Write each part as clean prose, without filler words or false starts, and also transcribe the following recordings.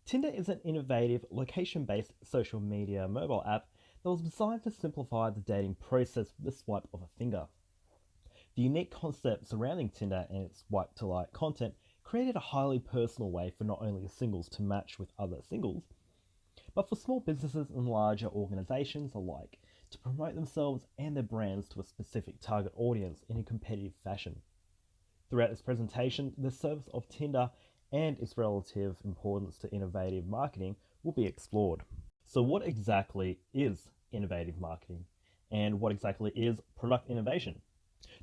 Tinder is an innovative, location-based social media mobile app that was designed to simplify the dating process with the swipe of a finger. The unique concept surrounding Tinder and its swipe-to-like content created a highly personal way for not only singles to match with other singles, but for small businesses and larger organizations alike to promote themselves and their brands to a specific target audience in a competitive fashion. Throughout this presentation, the service of Tinder and its relative importance to innovative marketing will be explored. So what exactly is innovative marketing? And what exactly is product innovation?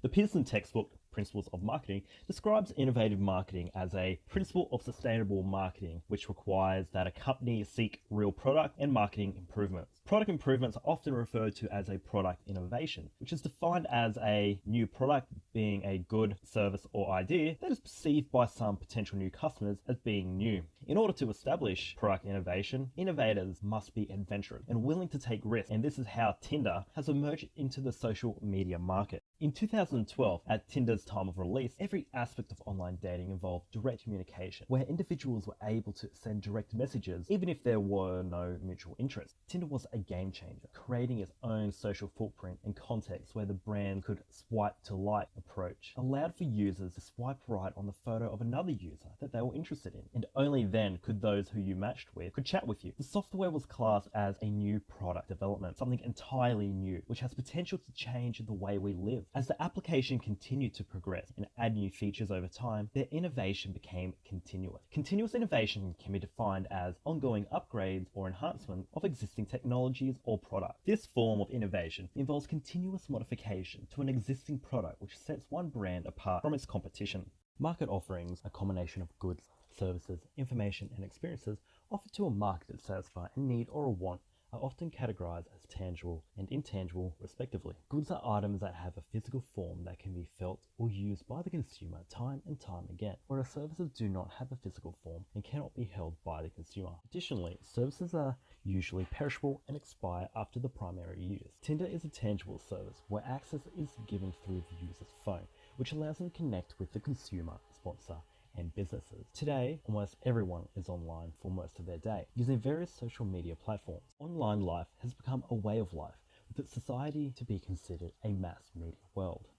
The Pearson textbook, Principles of Marketing, describes innovative marketing as a principle of sustainable marketing, which requires that a company seek real product and marketing improvements. Product improvements are often referred to as a product innovation, which is defined as a new product being a good service or idea that is perceived by some potential new customers as being new. In order to establish product innovation, innovators must be adventurous and willing to take risks, and this is how Tinder has emerged into the social media market. In 2012, at Tinder's time of release, every aspect of online dating involved direct communication, where individuals were able to send direct messages even if there were no mutual interest. Tinder was a game changer, creating its own social footprint and context where the brand could swipe to like approach, allowed for users to swipe right on the photo of another user that they were interested in, and only then could those who you matched with could chat with you. The software was classed as a new product development, something entirely new, which has potential to change the way we live. As the application continued to progress and add new features over time, their innovation became continuous. Continuous innovation can be defined as ongoing upgrades or enhancement of existing technologies or products. This form of innovation involves continuous modification to an existing product which sets one brand apart from its competition. Market offerings, a combination of goods, services, information, and experiences offered to a market that satisfy a need or a want, are often categorized as tangible and intangible, respectively. Goods are items that have a physical form that can be felt or used by the consumer time and time again, whereas services do not have a physical form and cannot be held by the consumer. Additionally, services are usually perishable and expire after the primary use. Tinder is a tangible service where access is given through the user's phone, which allows them to connect with the consumer, sponsor, and businesses. Today, almost everyone is online for most of their day, using various social media platforms. Online life has become a way of life, with society to be considered a mass media world.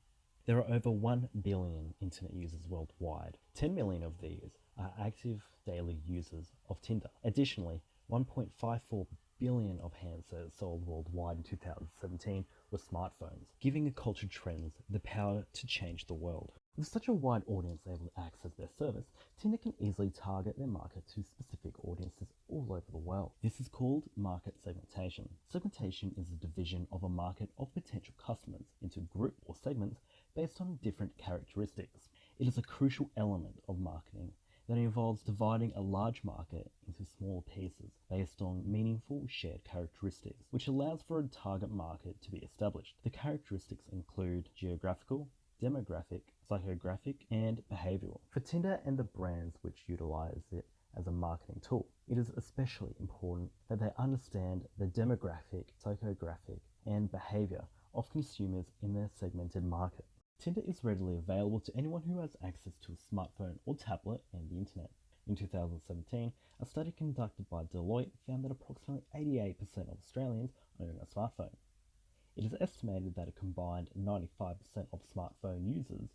There are over 1 billion internet users worldwide. 10 million of these are active daily users of Tinder. Additionally, 1.54 billion of handsets sold worldwide in 2017 were smartphones, giving culture trends the power to change the world. With such a wide audience able to access their service, Tinder can easily target their market to specific audiences all over the world. This is called market segmentation. Segmentation is the division of a market of potential customers into groups or segments based on different characteristics. It is a crucial element of marketing that involves dividing a large market into smaller pieces based on meaningful shared characteristics, which allows for a target market to be established. The characteristics include geographical, demographic, psychographic, and behavioral. For Tinder and the brands which utilize it as a marketing tool, it is especially important that they understand the demographic, psychographic, and behavior of consumers in their segmented market. Tinder is readily available to anyone who has access to a smartphone or tablet and the internet. In 2017, a study conducted by Deloitte found that approximately 88% of Australians own a smartphone. It is estimated that a combined 95% of smartphone users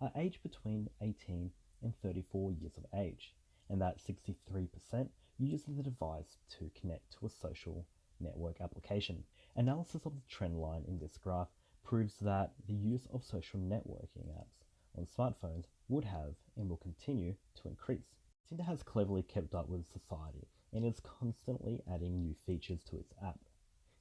are aged between 18 and 34 years of age, and that 63% use the device to connect to a social network application. Analysis of the trend line in this graph proves that the use of social networking apps on smartphones would have and will continue to increase. Tinder has cleverly kept up with society and is constantly adding new features to its app,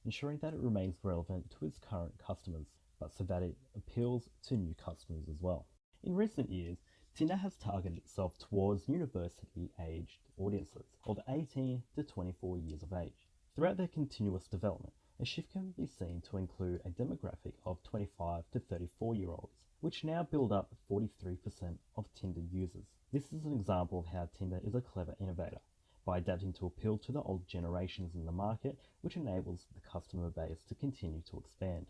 ensuring that it remains relevant to its current customers, but so that it appeals to new customers as well. In recent years, Tinder has targeted itself towards university-aged audiences of 18 to 24 years of age. Throughout their continuous development, a shift can be seen to include a demographic of 25 to 34-year-olds, which now build up 43% of Tinder users. This is an example of how Tinder is a clever innovator, by adapting to appeal to the old generations in the market, which enables the customer base to continue to expand.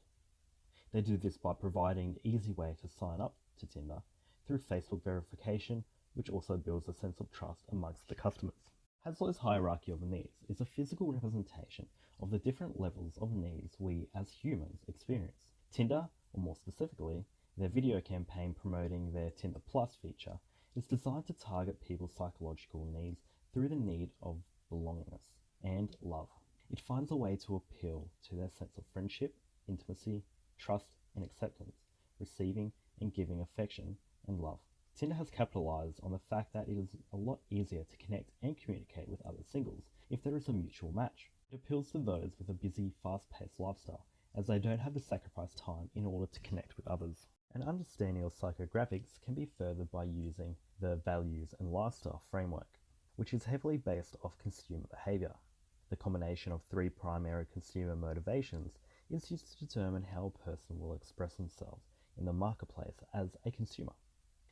They do this by providing an easy way to sign up to Tinder through Facebook verification, which also builds a sense of trust amongst the customers. Haslow's hierarchy of needs is a physical representation of the different levels of needs we as humans experience. Tinder, or more specifically, their video campaign promoting their Tinder Plus feature, is designed to target people's psychological needs through the need of belongingness and love. It finds a way to appeal to their sense of friendship, intimacy, trust, and acceptance, receiving and giving affection and love. Tinder has capitalized on the fact that it is a lot easier to connect and communicate with other singles if there is a mutual match. It appeals to those with a busy, fast-paced lifestyle, as they don't have to sacrifice time in order to connect with others. An understanding of psychographics can be furthered by using the values and lifestyle framework, which is heavily based off consumer behavior. The combination of three primary consumer motivations is used to determine how a person will express themselves in the marketplace as a consumer.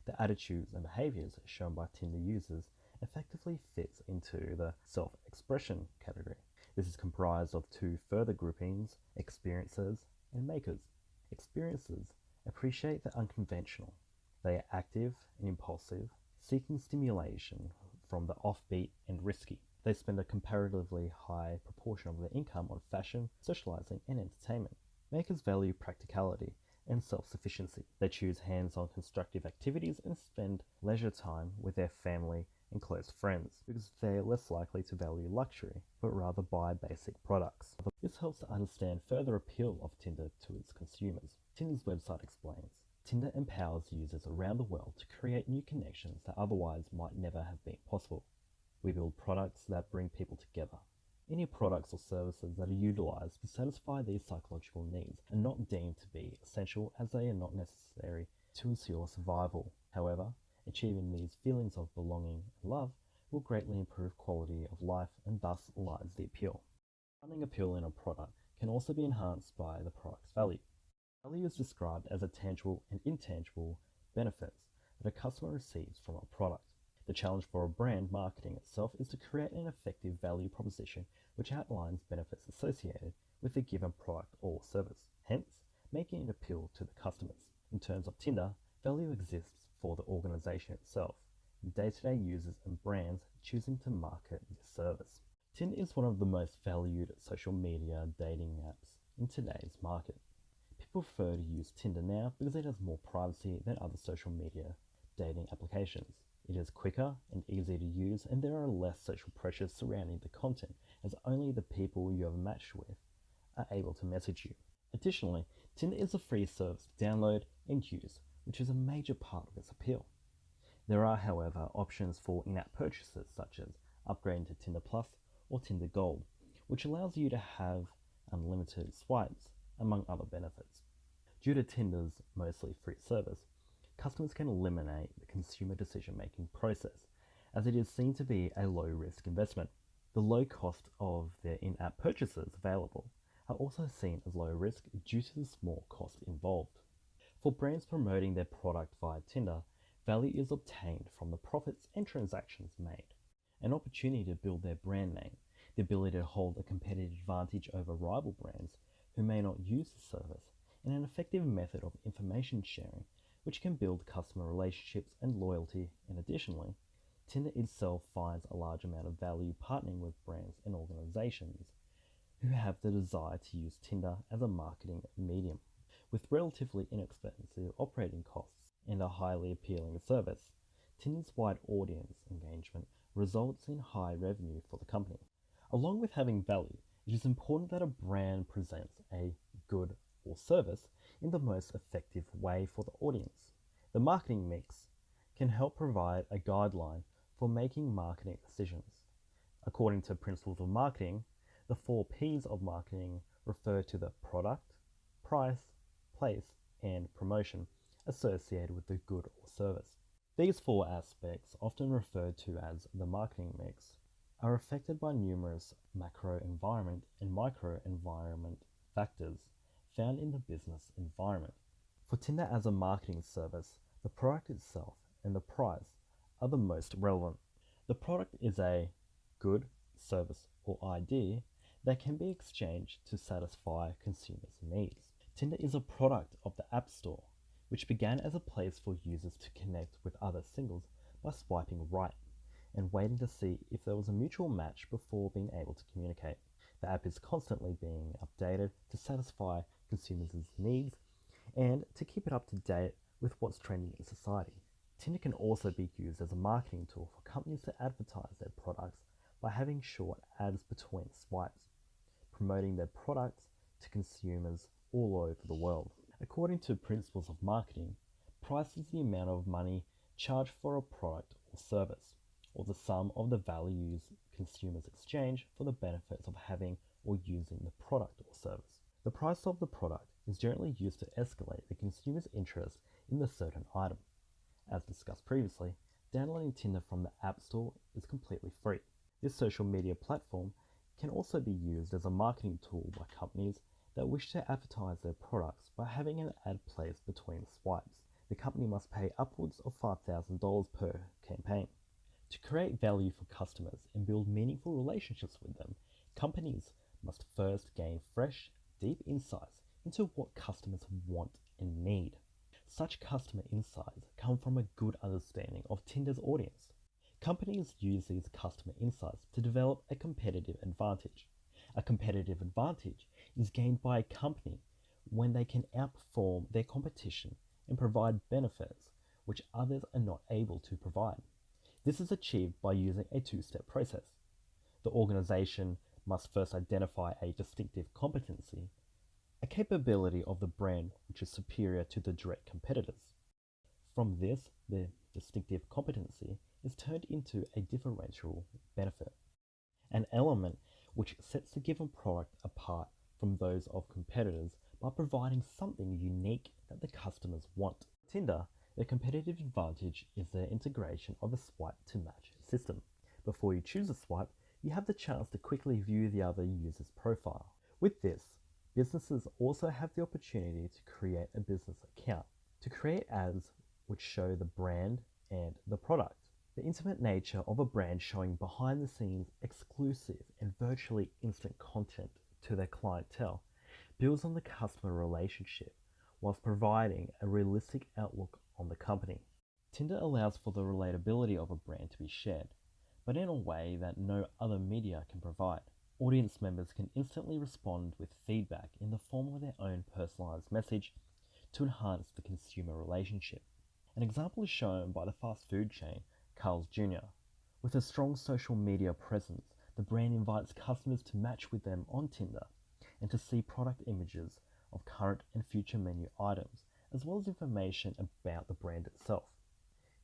The attitudes and behaviors shown by Tinder users effectively fits into the self-expression category. This is comprised of two further groupings, experiencers and makers. Experiencers appreciate the unconventional. They are active and impulsive, seeking stimulation from the offbeat and risky. They spend a comparatively high proportion of their income on fashion, socializing, and entertainment. Makers value practicality and self-sufficiency. They choose hands-on constructive activities and spend leisure time with their family and close friends because they are less likely to value luxury, but rather buy basic products. This helps to understand further appeal of Tinder to its consumers. Tinder's website explains, Tinder empowers users around the world to create new connections that otherwise might never have been possible. We build products that bring people together. Any products or services that are utilized to satisfy these psychological needs are not deemed to be essential as they are not necessary to ensure survival. However, achieving these feelings of belonging and love will greatly improve quality of life and thus lies the appeal. Finding appeal in a product can also be enhanced by the product's value. Value is described as a tangible and intangible benefits that a customer receives from a product. The challenge for a brand marketing itself is to create an effective value proposition which outlines benefits associated with a given product or service, hence making it appeal to the customers. In terms of Tinder, value exists for the organization itself, day-to-day users and brands choosing to market this service. Tinder is one of the most valued social media dating apps in today's market. People prefer to use Tinder now because it has more privacy than other social media dating applications. It is quicker and easier to use, and there are less social pressures surrounding the content, as only the people you have matched with are able to message you. Additionally, Tinder is a free service to download and use, which is a major part of its appeal. There are, however, options for in-app purchases, such as upgrading to Tinder Plus or Tinder Gold, which allows you to have unlimited swipes, among other benefits. Due to Tinder's mostly free service, customers can eliminate the consumer decision-making process, as it is seen to be a low-risk investment. The low cost of their in-app purchases available are also seen as low risk due to the small cost involved. For brands promoting their product via Tinder, value is obtained from the profits and transactions made, an opportunity to build their brand name, the ability to hold a competitive advantage over rival brands who may not use the service, and an effective method of information sharing which can build customer relationships and loyalty. And additionally, Tinder itself finds a large amount of value partnering with brands and organizations who have the desire to use Tinder as a marketing medium. With relatively inexpensive operating costs and a highly appealing service, Tinder's wide audience engagement results in high revenue for the company. Along with having value, it is important that a brand presents a good or service in the most effective way for the audience. The marketing mix can help provide a guideline for making marketing decisions. According to Principles of Marketing, the 4 P's of marketing refer to the product, price, place, and promotion associated with the good or service. These 4 aspects, often referred to as the marketing mix, are affected by numerous macro environment and micro environment factors found in the business environment. For Tinder as a marketing service, the product itself and the price are the most relevant. The product is a good, service, or idea that can be exchanged to satisfy consumers' needs. Tinder is a product of the App Store, which began as a place for users to connect with other singles by swiping right. and waiting to see if there was a mutual match before being able to communicate. The app is constantly being updated to satisfy consumers' needs and to keep it up to date with what's trending in society. Tinder can also be used as a marketing tool for companies to advertise their products by having short ads between swipes, promoting their products to consumers all over the world. According to principles of marketing, price is the amount of money charged for a product or service, or the sum of the values consumers exchange for the benefits of having or using the product or service. The price of the product is generally used to escalate the consumer's interest in the certain item. As discussed previously, downloading Tinder from the App Store is completely free. This social media platform can also be used as a marketing tool by companies that wish to advertise their products by having an ad placed between swipes. The company must pay upwards of $5,000 per campaign. To create value for customers and build meaningful relationships with them, companies must first gain fresh, deep insights into what customers want and need. Such customer insights come from a good understanding of Tinder's audience. Companies use these customer insights to develop a competitive advantage. A competitive advantage is gained by a company when they can outperform their competition and provide benefits which others are not able to provide. This is achieved by using a two-step process. The organization must first identify a distinctive competency, a capability of the brand which is superior to the direct competitors. From this, the distinctive competency is turned into a differential benefit, an element which sets the given product apart from those of competitors by providing something unique that the customers want. Tinder, the competitive advantage is the integration of a swipe to match system. Before you choose a swipe, you have the chance to quickly view the other user's profile. With this, businesses also have the opportunity to create a business account, to create ads which show the brand and the product. The intimate nature of a brand showing behind the scenes exclusive and virtually instant content to their clientele builds on the customer relationship whilst providing a realistic outlook on the company. Tinder allows for the relatability of a brand to be shared, but in a way that no other media can provide. Audience members can instantly respond with feedback in the form of their own personalized message to enhance the consumer relationship. An example is shown by the fast food chain Carl's Jr. With a strong social media presence, the brand invites customers to match with them on Tinder and to see product images of current and future menu items, as well as information about the brand itself.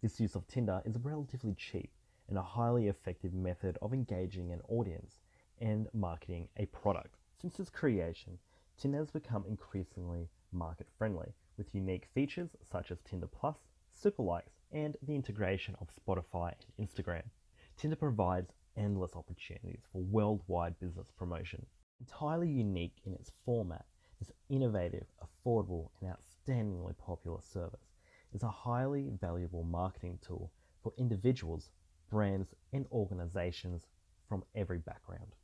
This use of Tinder is relatively cheap and a highly effective method of engaging an audience and marketing a product. Since its creation, Tinder has become increasingly market-friendly, with unique features such as Tinder Plus, Super Likes, and the integration of Spotify and Instagram. Tinder provides endless opportunities for worldwide business promotion. Entirely unique in its format, this innovative, affordable, and outstandingly popular service is a highly valuable marketing tool for individuals, brands, and organizations from every background.